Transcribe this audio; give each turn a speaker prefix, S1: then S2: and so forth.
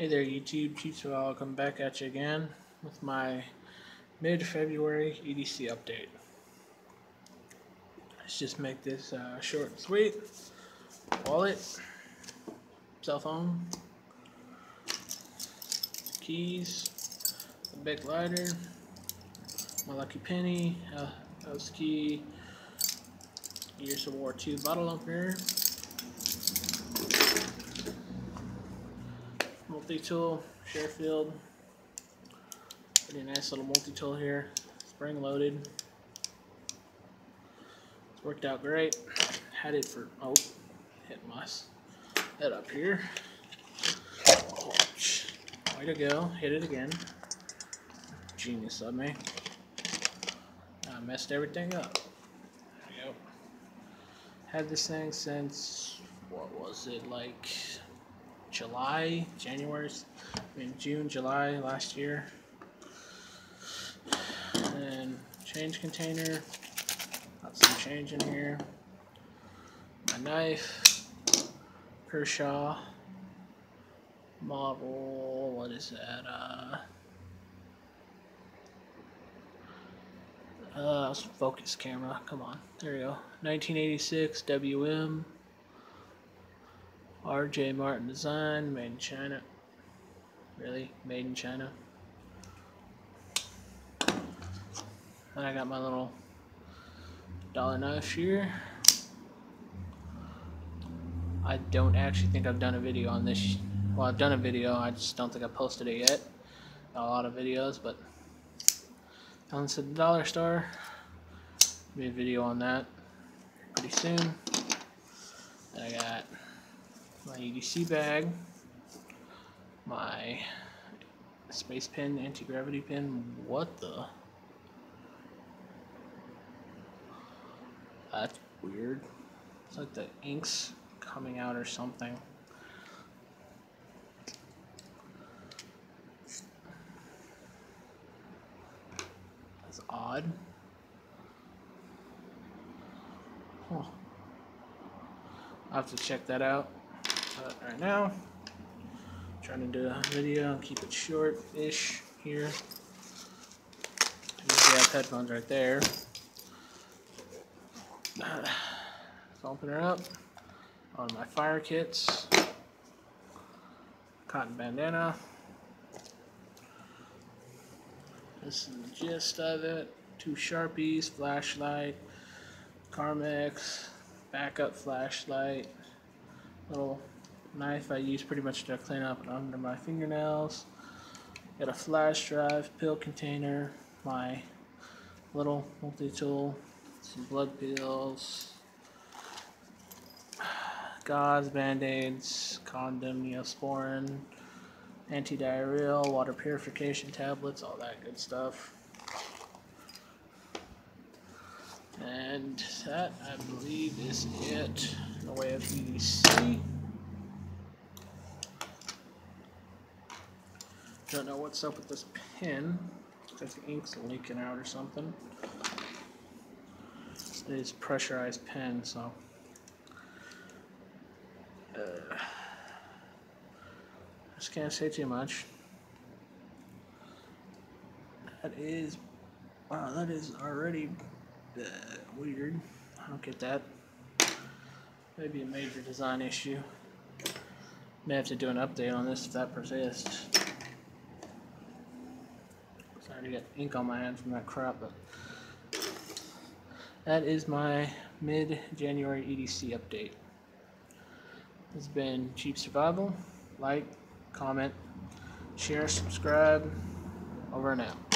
S1: Hey there YouTube, Cheap Survival coming back at you again with my mid-February EDC update. Let's just make this short and sweet. Wallet, cell phone, keys, a big lighter, my lucky penny, house key, Gears of War 2 bottle opener, multi-tool, Sharefield. Pretty nice little multi-tool here, spring loaded. It's worked out great. Had it for, hit my head up here. Way to go, hit it again. Genius of me. I messed everything up. There we go. Had this thing since, what was it, like June, July last year. And change container, got some change in here. My knife, Kershaw model, what is that? Focus camera, come on, there we go. 1986 WM, RJ Martin design, made in China. Really, made in China. And I got my little dollar knife here. I don't actually think I've done a video on this. Well, I've done a video, I just don't think I posted it yet. Got a lot of videos, but Balance at the Dollar Store. Be a video on that pretty soon. And I got my EDC bag, my space pen, anti-gravity pen. What the? That's weird. It's like the ink's coming out or something. That's odd. Huh. I'll have to check that out. But right now, I'm trying to do a video and keep it short-ish here. Usually have headphones right there. Let's open her up. On my fire kits, cotton bandana. This is the gist of it. 2 Sharpies, flashlight, Carmex, backup flashlight, little knife I use pretty much to clean up under my fingernails. Got a flash drive, pill container, my little multi-tool, some blood pills, gauze, band-aids, condom, Neosporin, anti-diarrheal, water purification tablets, all that good stuff. And that, I believe, is it in the way of EDC. Don't know what's up with this pen. Looks like the ink's leaking out or something. It is pressurized pen, so just can't say too much. That is, wow, that is already weird. I don't get that. Maybe a major design issue. May have to do an update on this if that persists. Sorry to get ink on my hands from that crap, but that is my mid-January EDC update. This has been Cheap Survival. Like, comment, share, subscribe. Over and out.